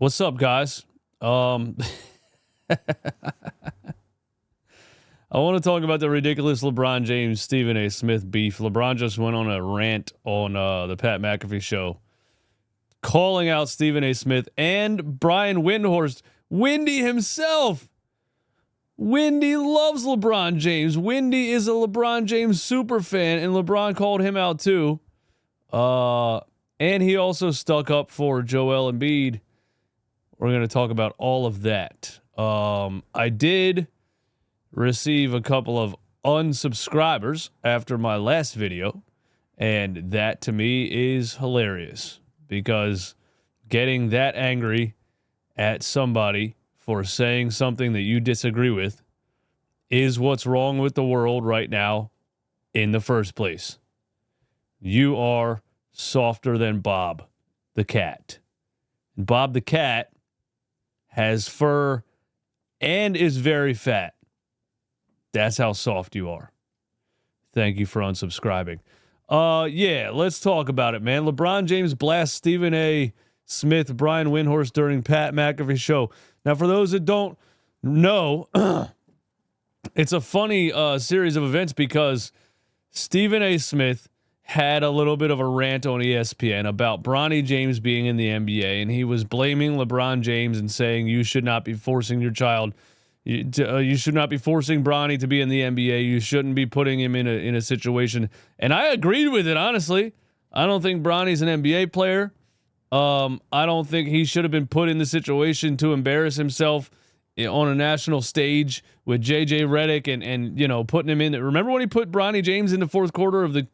What's up, guys? I want to talk about the ridiculous LeBron James, Stephen A. Smith beef. LeBron just went on a rant on the Pat McAfee show, calling out Stephen A. Smith and Brian Windhorst. Windy himself. Windy loves LeBron James. Windy is a LeBron James super fan, and LeBron called him out too. And he also stuck up for Joel Embiid. We're going to talk about all of that. I did receive a couple of unsubscribers after my last video, and that to me is hilarious because getting that angry at somebody for saying something that you disagree with is what's wrong with the world right now in the first place. You are softer than Bob the cat. Bob the cat has fur and is very fat. That's how soft you are. Thank you for unsubscribing. Yeah, let's talk about it, man. LeBron James blasts Stephen A. Smith, Brian Windhorst during Pat McAfee show. Now, for those that don't know, it's a funny series of events because Stephen A. Smith had a little bit of a rant on ESPN about Bronny James being in the NBA, and he was blaming LeBron James and saying you should not be forcing your child. You should not be forcing Bronny to be in the NBA. You shouldn't be putting him in a situation. And I agreed with it, honestly. I don't think Bronny's an NBA player. I don't think he should have been put in the situation to embarrass himself on a national stage with JJ Redick and you know, putting him in. Remember when he put Bronny James in the fourth quarter of the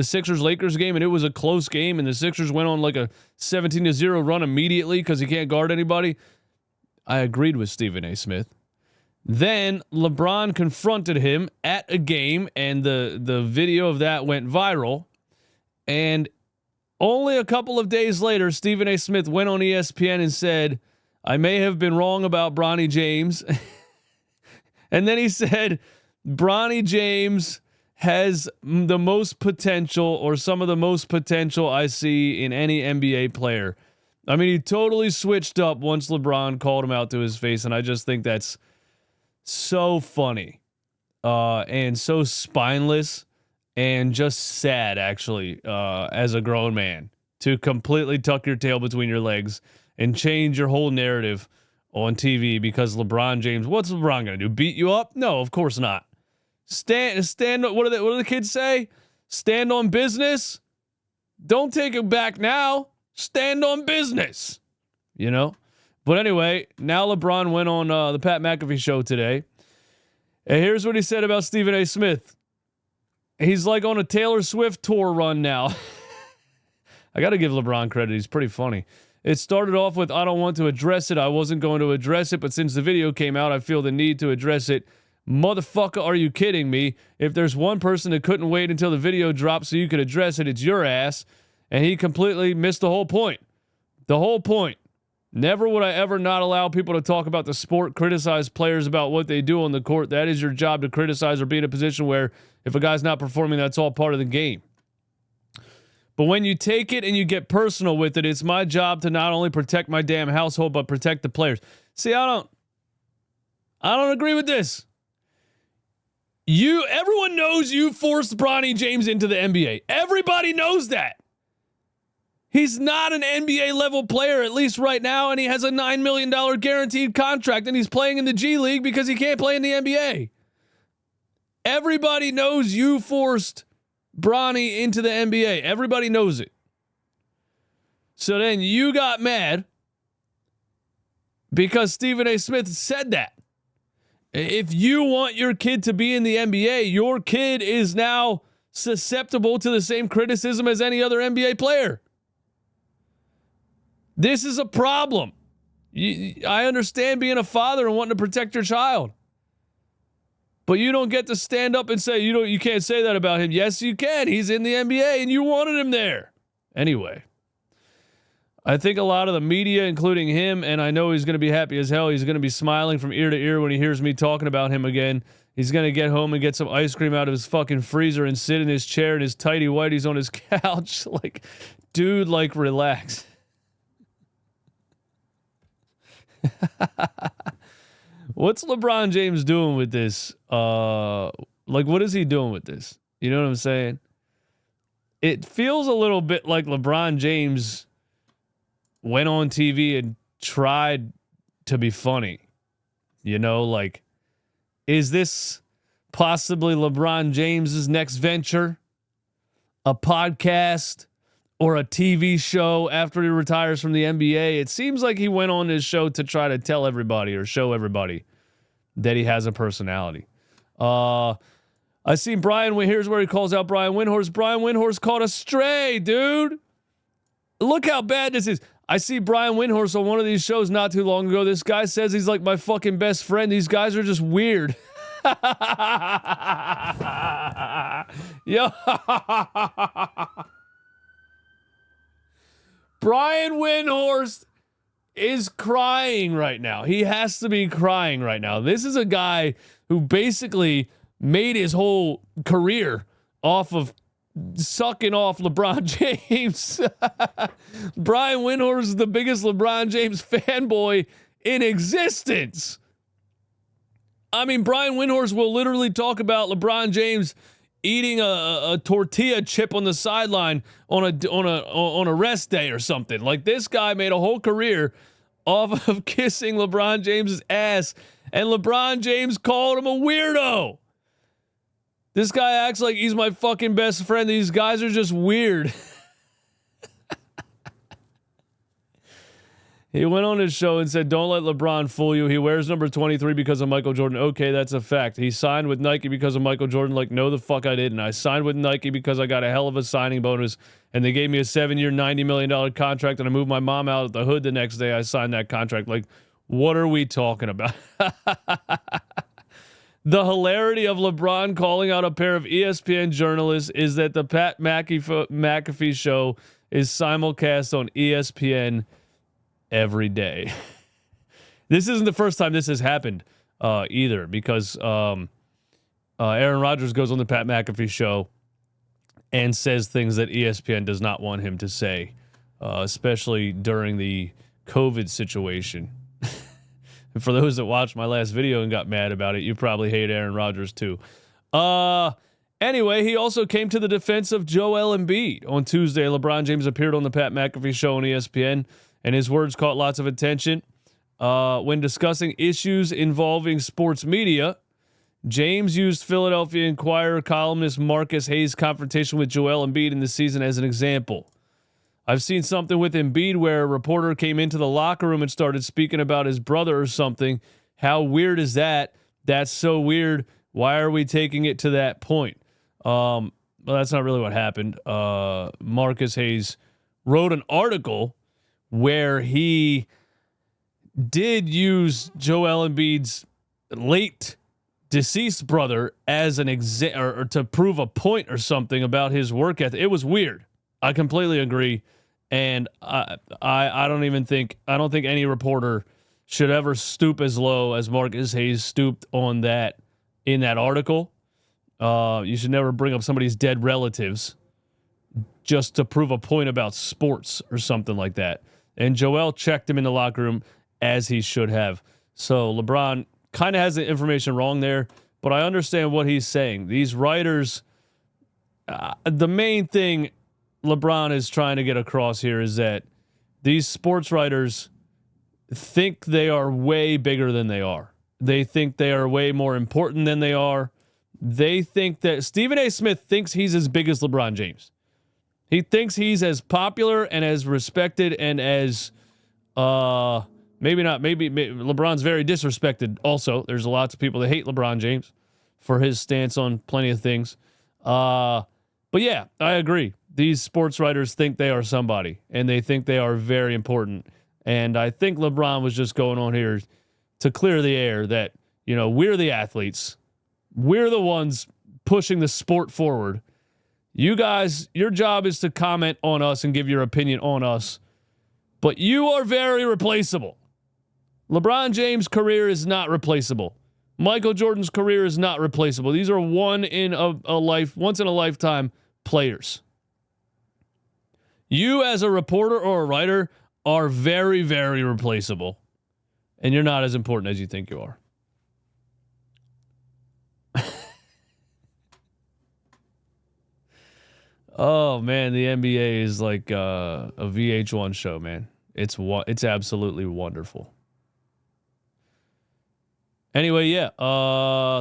Sixers-Lakers game, and it was a close game, and the Sixers went on like a 17-0 run immediately because he can't guard anybody? I agreed with Stephen A. Smith. Then LeBron confronted him at a game, and the video of that went viral. And only a couple of days later, Stephen A. Smith went on ESPN and said, I may have been wrong about Bronny James. And then he said, Bronny James has the most potential, or some of the most potential I see in any NBA player. I mean, he totally switched up once LeBron called him out to his face, and I just think that's so funny and so spineless and just sad, actually, as a grown man, to completely tuck your tail between your legs and change your whole narrative on TV because LeBron James. What's LeBron gonna do? Beat you up? No, of course not. Stand. What do the kids say? Stand on business. Don't take it back now. Stand on business. You know. But anyway, now LeBron went on the Pat McAfee show today, and here's what he said about Stephen A. Smith. He's like on a Taylor Swift tour run now. I got to give LeBron credit. He's pretty funny. It started off with, I don't want to address it. I wasn't going to address it, but since the video came out, I feel the need to address it. Motherfucker, are you kidding me? If there's one person that couldn't wait until the video dropped so you could address it, it's your ass. And he completely missed the whole point. The whole point. Never would I ever not allow people to talk about the sport, criticize players about what they do on the court. That is your job, to criticize or be in a position where if a guy's not performing, that's all part of the game. But when you take it and you get personal with it, it's my job to not only protect my damn household, but protect the players. See, I don't agree with this. Everyone knows you forced Bronny James into the NBA. Everybody knows that. He's not an NBA level player, at least right now, and he has a $9 million guaranteed contract, and he's playing in the G League because he can't play in the NBA. Everybody knows you forced Bronny into the NBA. Everybody knows it. So then you got mad because Stephen A. Smith said that. If you want your kid to be in the NBA, your kid is now susceptible to the same criticism as any other NBA player. This is a problem. I understand being a father and wanting to protect your child. But you don't get to stand up and say, you can't say that about him. Yes, you can. He's in the NBA and you wanted him there. Anyway, I think a lot of the media, including him, and I know he's going to be happy as hell. He's going to be smiling from ear to ear when he hears me talking about him again. He's going to get home and get some ice cream out of his fucking freezer and sit in his chair in his tighty whities on his couch. Like, dude, like, relax. What's LeBron James doing with this? What is he doing with this? You know what I'm saying? It feels a little bit like LeBron James went on TV and tried to be funny. You know, like, is this possibly LeBron James's next venture? A podcast or a TV show after he retires from the NBA? It seems like he went on his show to try to tell everybody or show everybody that he has a personality. I seen Brian. Here's where he calls out Brian Windhorst. Brian Windhorst caught a stray, dude. Look how bad this is. I see Brian Windhorst on one of these shows not too long ago. This guy says he's like my fucking best friend. These guys are just weird. Yo. Brian Windhorst is crying right now. He has to be crying right now. This is a guy who basically made his whole career off of sucking off LeBron James. Brian Windhorst is the biggest LeBron James fanboy in existence. I mean, Brian Windhorst will literally talk about LeBron James eating a tortilla chip on the sideline on a rest day or something. Like, this guy made a whole career off of kissing LeBron James's ass, and LeBron James called him a weirdo. This guy acts like he's my fucking best friend. These guys are just weird. He went on his show and said, don't let LeBron fool you. He wears number 23 because of Michael Jordan. Okay, that's a fact. He signed with Nike because of Michael Jordan. Like, no, the fuck I didn't. I signed with Nike because I got a hell of a signing bonus, and they gave me a 7-year, $90 million contract, and I moved my mom out of the hood the next day I signed that contract. Like, what are we talking about? The hilarity of LeBron calling out a pair of ESPN journalists is that the Pat McAfee show is simulcast on ESPN every day. This isn't the first time this has happened either, because Aaron Rodgers goes on the Pat McAfee show and says things that ESPN does not want him to say, especially during the COVID situation. And for those that watched my last video and got mad about it, you probably hate Aaron Rodgers too. Anyway, he also came to the defense of Joel Embiid. On Tuesday, LeBron James appeared on the Pat McAfee show on ESPN, and his words caught lots of attention. When discussing issues involving sports media, James used Philadelphia Inquirer columnist Marcus Hayes' confrontation with Joel Embiid in the season as an example. I've seen something with Embiid where a reporter came into the locker room and started speaking about his brother or something. How weird is that? That's so weird. Why are we taking it to that point? Well, that's not really what happened. Marcus Hayes wrote an article where he did use Joel Embiid's late deceased brother as an or to prove a point or something about his work ethic. It was weird. I completely agree, and I don't think any reporter should ever stoop as low as Marcus Hayes stooped on that in that article. You should never bring up somebody's dead relatives just to prove a point about sports or something like that. And Joel checked him in the locker room as he should have. So LeBron kind of has the information wrong there, but I understand what he's saying. These writers, the main thing LeBron is trying to get across here is that these sports writers think they are way bigger than they are. They think they are way more important than they are. They think that Stephen A. Smith thinks he's as big as LeBron James. He thinks he's as popular and as respected and as maybe LeBron's very disrespected also. There's lots of people that hate LeBron James for his stance on plenty of things. But yeah, I agree. These sports writers think they are somebody, and they think they are very important. And I think LeBron was just going on here to clear the air that, you know, we're the athletes. We're the ones pushing the sport forward. You guys, your job is to comment on us and give your opinion on us. But you are very replaceable. LeBron James' career is not replaceable. Michael Jordan's career is not replaceable. These are once in a lifetime players. You as a reporter or a writer are very, very replaceable. And you're not as important as you think you are. Oh man, the NBA is like a VH1 show, man. It's absolutely wonderful. Anyway, yeah.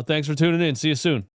Thanks for tuning in. See you soon.